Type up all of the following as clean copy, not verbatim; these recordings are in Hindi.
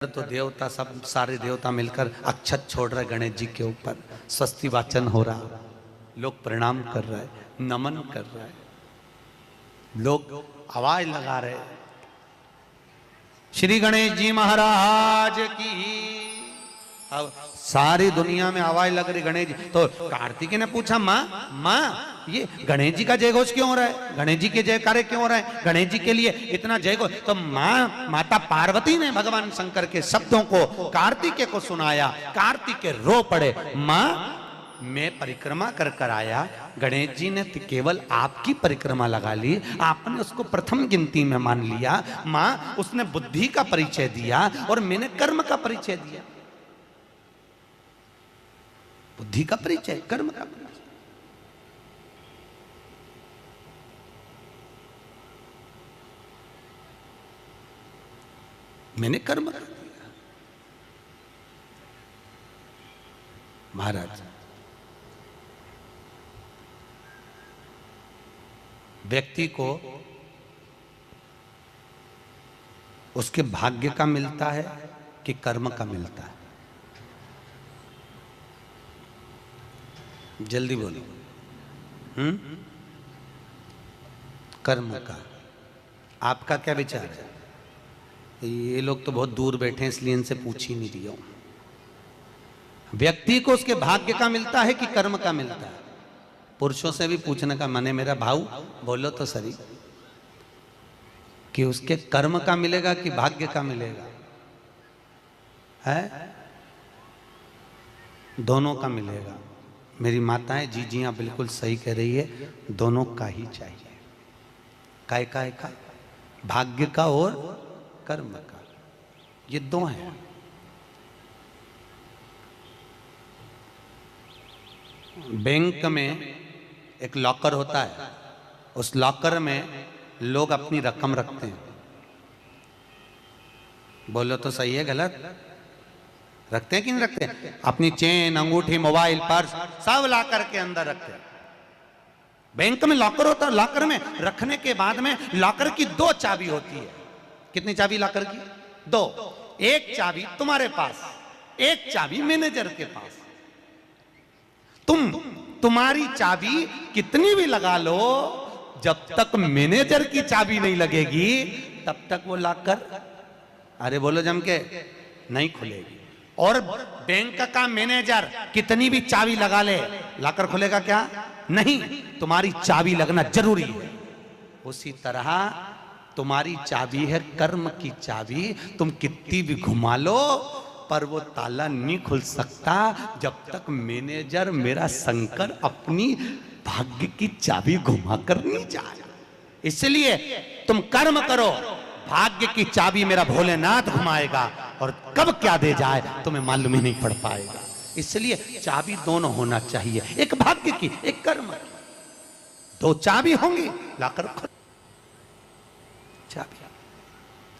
तो देवता सब सारे देवता मिलकर अक्षत छोड़ रहे गणेश जी के ऊपर। स्वस्ति वाचन हो रहा, लोग प्रणाम कर रहे, नमन कर रहे, लोग आवाज लगा रहे, श्री गणेश जी महाराज की। अब सारी दुनिया में आवाज लग रही गणेश जी। तो कार्तिकेय ने पूछा, माँ ये गणेश जी का जय घोष क्यों हो रहा है, गणेश जी के जयकारे क्यों हो रहे हैं, गणेश जी के लिए इतना जय घोष। तो माता पार्वती ने भगवान शंकर के शब्दों को कार्तिकेय को सुनाया। कार्तिकेय रो पड़े, माँ मैं परिक्रमा कर कर आया, गणेश जी ने केवल आपकी परिक्रमा लगा ली, आपने उसको प्रथम गिनती में मान लिया। माँ उसने बुद्धि का परिचय दिया और मैंने कर्म का परिचय दिया। बुद्धि का परिचय, कर्म का परिचय। मैंने कर्म कर दिया। महाराज, व्यक्ति को उसके भाग्य का मिलता है कि कर्म का मिलता है? जल्दी बोलो। कर्म का। आपका क्या विचार है? ये लोग तो बहुत दूर बैठे हैं इसलिए इनसे पूछ ही नहीं रही हूं। व्यक्ति को उसके भाग्य का मिलता है कि कर्म का मिलता है? पुरुषों से भी पूछने का मन है मेरा भाऊ, बोलो तो सही, कि उसके कर्म का मिलेगा कि भाग्य का मिलेगा? है दोनों का मिलेगा। मेरी माताएं जीजियां बिल्कुल सही कह रही है, दोनों का ही चाहिए। काय का भाग्य का और कर्म का, ये दो हैं। बैंक में एक लॉकर होता है, उस लॉकर में लोग अपनी रकम रखते हैं। बोलो तो सही है गलत? रखते हैं कि नहीं रखते? अपनी चेन, अंगूठी, मोबाइल, पर्स सब लॉकर के अंदर रखते हैं। बैंक में लॉकर होता है, लॉकर में रखने के बाद में लॉकर की दो चाबी होती है। कितनी चाबी लॉकर की? दो। एक चाबी तुम्हारे पास, एक चाबी मैनेजर के पास। तुम्हारी चाबी कितनी भी लगा लो, जब तक मैनेजर की चाबी नहीं लगेगी तब तक वो लॉकर, अरे बोलो जम के, नहीं खुलेगी। और बैंक का मैनेजर कितनी भी चाबी लगा ले, लॉकर खुलेगा क्या? नहीं, तुम्हारी चाबी लगना जरूरी है। उसी तरह तुम्हारी चाबी है कर्म की चाबी, तुम कितनी भी घुमा लो पर वो ताला नहीं खुल सकता जब तक मैनेजर मेरा शंकर अपनी भाग्य की चाबी घुमा कर नहीं जाए। इसलिए तुम कर्म करो, भाग्य की चाबी मेरा भोलेनाथ घुमाएगा, और कब क्या दे जाए तुम्हें मालूम ही नहीं पड़ पाएगा। इसलिए चाबी दोनों होना चाहिए, एक भाग्य की, एक कर्म की। दो चाबी होंगी, लाकर चाबी।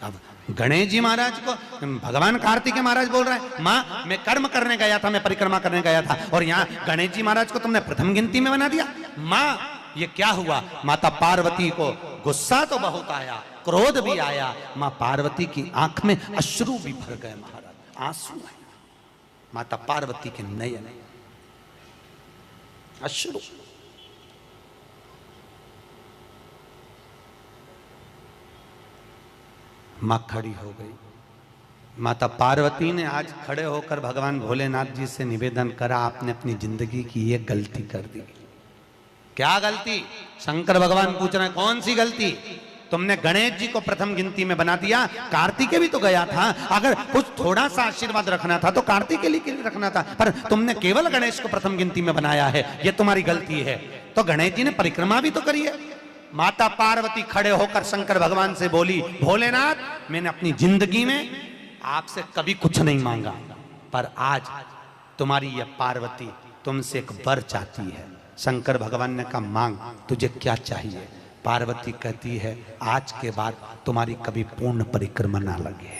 अब गणेश जी महाराज को भगवान कार्तिकेय महाराज बोल रहे हैं, माँ मैं कर्म करने गया था, मैं परिक्रमा करने गया था, और यहाँ गणेश जी महाराज को तुमने प्रथम गिनती में बना दिया। माँ ये क्या हुआ? माता पार्वती को गुस्सा तो बहुत आया, क्रोध भी आया। माँ पार्वती की आंख में अश्रु भी भर गए महाराज, आंसू है माता पार्वती के नयन, अश्रु। मां खड़ी हो गई। माता पार्वती ने आज खड़े होकर भगवान भोलेनाथ जी से निवेदन करा, आपने अपनी जिंदगी की ये गलती कर दी। क्या गलती? शंकर भगवान पूछ रहे हैं, कौन सी गलती? तुमने गणेश जी को प्रथम गिनती में बना दिया, कार्तिकेय भी तो गया था, अगर कुछ थोड़ा सा आशीर्वाद रखना था तो कार्तिकेय के लिए रखना था, पर तुमने केवल गणेश को प्रथम गिनती में बनाया है, ये तुम्हारी गलती है। तो गणेश जी ने परिक्रमा भी तो करी है। माता पार्वती खड़े होकर शंकर भगवान से बोली, भोलेनाथ मैंने अपनी जिंदगी में आपसे कभी कुछ नहीं मांगा, पर आज तुम्हारी यह पार्वती तुमसे एक वर चाहती है। शंकर भगवान ने कहा, मांग, तुझे क्या चाहिए? पार्वती कहती है, आज के बाद तुम्हारी कभी पूर्ण परिक्रमा ना लगे,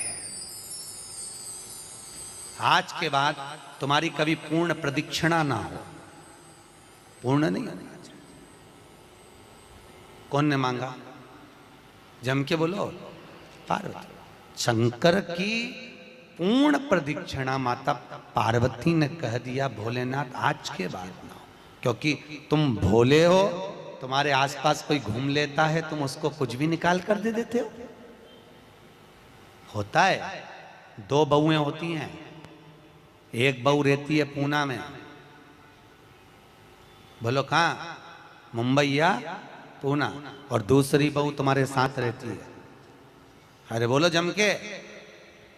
आज के बाद तुम्हारी कभी पूर्ण प्रदक्षिणा ना हो। पूर्ण नहीं होना चाहिए। कौन ने मांगा? जम के बोलो, पार्वती। शंकर की पूर्ण प्रदक्षिणा माता पार्वती ने कह दिया भोलेनाथ आज के बाद ना हो, क्योंकि तुम भोले हो, तुम्हारे आसपास कोई घूम लेता है तुम उसको कुछ भी निकाल कर दे देते हो। होता है, 2 बहुएं होती हैं, एक बहू रहती है पूना में, बोलो कहाँ, मुंबई या पूना, और दूसरी बहू तुम्हारे साथ रहती है। अरे बोलो जम के,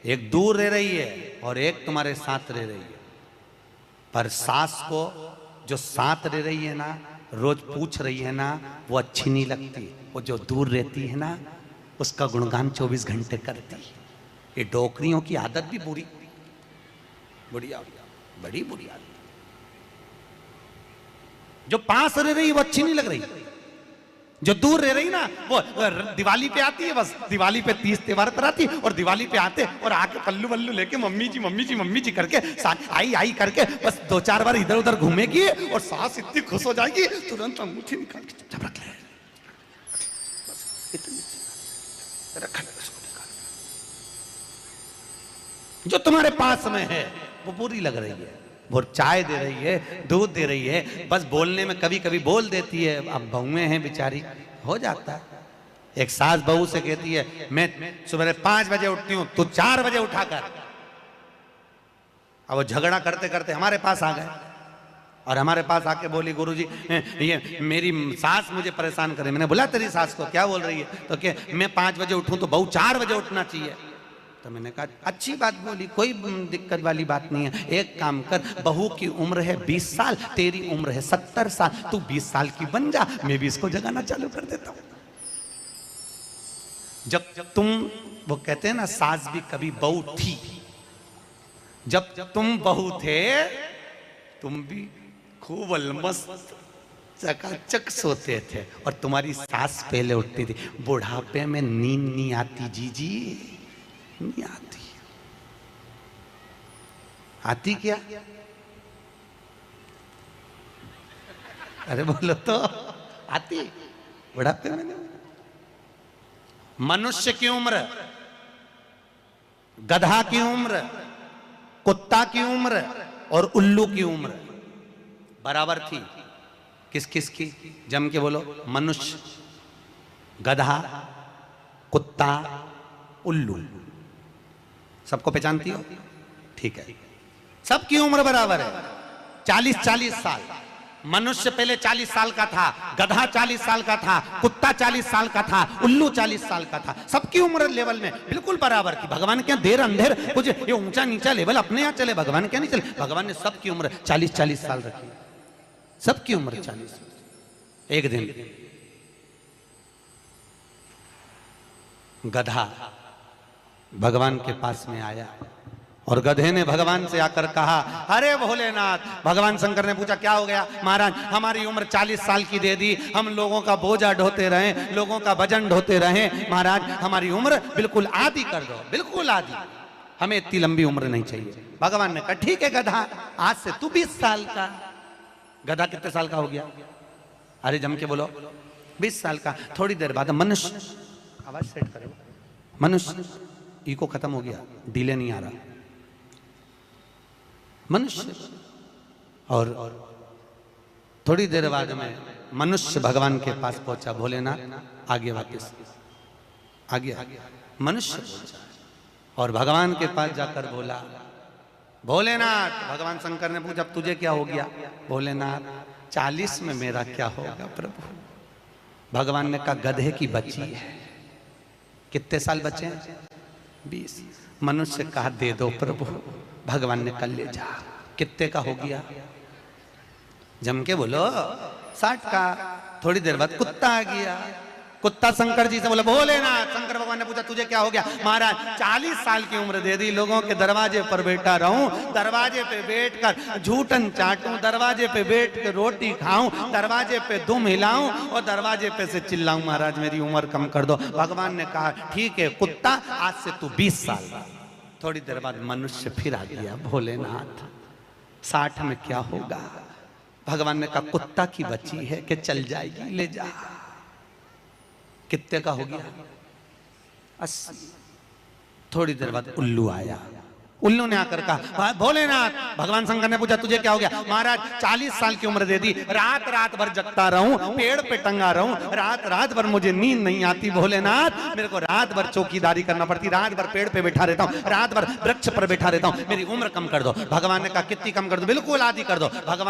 एक दूर रह रही है और एक तुम्हारे साथ रह रही है। पर सास को जो साथ रह रही है ना, रोज पूछ रही है ना, वो अच्छी नहीं लगती। वो जो दूर रहती है ना, उसका गुणगान 24 घंटे करती है। ये डोकरियों की आदत भी बुरी बड़ी बुरी आदत। जो पास रह रही है वो अच्छी नहीं लग रही, जो दूर रह रही ना वो दिवाली पे आती है, बस दिवाली पे 30 त्योहार पर आती है, और दिवाली पे आते और आके पल्लू वल्लू लेके मम्मी जी मम्मी जी मम्मी जी करके आई आई करके बस 2-4 बार इधर उधर घूमेगी और सास इतनी खुश हो जाएगी, तुरंत अंगूठी निकाल के चुपचाप रख ले, रख ले उसको निकाल। जो तुम्हारे पास में है वो बुरी लग रही है, वो चाय दे रही है, दूध दे रही है, बस बोलने में कभी कभी बोल देती है। अब बहुएं हैं बेचारी, हो जाता है। एक सास बहू से कहती है मैं सुबह 5 बजे उठती हूं, तू 4 बजे उठा कर। अब वो झगड़ा करते करते हमारे पास आ गए और हमारे पास आके बोली गुरुजी ये मेरी सास मुझे परेशान करे। मैंने बोला तेरी सास को, क्या बोल रही है? तो क्या मैं 5 बजे उठूं तो बहू 4 बजे उठना चाहिए। तो मैंने कहा अच्छी बात बोली, कोई दिक्कत वाली बात नहीं है। एक काम कर, बहू की उम्र है 20 साल, तेरी उम्र है 70 साल, तू 20 साल की बन जा, मैं भी इसको जगाना चालू कर देता हूं। जब तुम, वो कहते हैं ना सास भी कभी बहू थी, जब तुम बहू थे तुम भी खूब अलमस्त चकाचक सोते थे और तुम्हारी सास पहले उठती थी। बुढ़ापे में नींद नहीं आती जीजी, नहीं आती। आती क्या? अरे बोलो तो, आती बुढ़ापे में नहीं। मनुष्य की उम्र, गधा की उम्र, कुत्ता की उम्र और उल्लू की उम्र बराबर थी। किस किस की? जम के बोलो। मनुष्य, गधा, कुत्ता, उल्लू। सबको पहचानती हो? ठीक है, सबकी उम्र बराबर है, 40-40 साल। मनुष्य पहले 40 साल का था, गधा 40 साल का था, कुत्ता 40 साल का था, उल्लू 40 साल का था। सबकी उम्र लेवल में बिल्कुल बराबर थी। भगवान क्या देर अंधेर कुछ ये ऊंचा नीचा लेवल अपने यहाँ चले, भगवान क्या नहीं चले। भगवान ने सबकी उम्र 40-40 साल रखी, सबकी उम्र 40। एक दिन गधा भगवान के पास में आया और गधे ने भगवान से आकर कहा अरे भोलेनाथ। भगवान शंकर ने पूछा क्या हो गया? महाराज हमारी उम्र 40 साल की दे दी, हम लोगों का बोझा ढोते रहे, लोगों का वजन ढोते रहे, महाराज हमारी उम्र बिल्कुल आधी कर दो, बिल्कुल आधी, हमें इतनी लंबी उम्र नहीं चाहिए। भगवान ने कहा ठीक है गधा, आज से तू 20 साल का। गधा कितने साल का हो गया? अरे जम के बोलो 20 साल का। थोड़ी देर बाद मनुष्य, आवाज सेट करो, मनुष्य इको खत्म हो गया, डिले नहीं आ रहा। मनुष्य, और थोड़ी देर बाद में मनुष्य भगवान के पास पहुंचा। भोलेनाथ आगे वापस आ गया, मनुष्य पहुंचा और भगवान के पास जाकर बोला भोलेनाथ। भगवान शंकर ने पूछा तुझे क्या हो गया? भोलेनाथ 40 में मेरा क्या होगा प्रभु? भगवान ने कहा गधे की बच्ची है। कितने साल बचे हैं? 20। मनुष्य कहा दे दो प्रभु। भगवान ने कल ले जा। कितने का हो गया? जम के बोलो 60 का। थोड़ी देर बाद कुत्ता आ गया। कुत्ता शंकर जी से बोला भोलेनाथ। शंकर भगवान ने पूछा तुझे क्या हो गया? महाराज 40 साल की उम्र दे दी, लोगों के दरवाजे पर बैठा रहूं, दरवाजे पे बैठकर झूठन चाटूं, दरवाजे पे बैठ के रोटी खाऊं, दरवाजे पे दुम हिलाऊं और दरवाजे पे से चिल्लाऊं महाराज मेरी उम्र कम कर दो। भगवान ने कहा ठीक है कुत्ता, आज से तू 20 साल का। थोड़ी देर बाद मनुष्य फिर आ गया। भोलेनाथ 60 में क्या होगा? भगवान ने कहा कुत्ता की बच्ची है कि चल जाएगी, ले जा। कितने का हो गया? 80। थोड़ी देर बाद उल्लू आया। उल्लू ने आकर कहा, भोलेनाथ, भगवान शंकर ने पूछा तुझे क्या हो गया? महाराज 40 साल की उम्र दे दी, रात रात भर जगता रहूं, पेड़ पे टंगा रहूं, रात रात भर मुझे नींद नहीं आती भोलेनाथ, मेरे को रात भर चौकीदारी करना पड़ती, रात भर पेड़ पे बैठा रहता हूं, रात भर वृक्ष पर बैठा रहता हूं, मेरी उम्र कम कर दो। भगवान ने कहा कितनी कम कर दो? बिल्कुल आधी कर दो। भगवान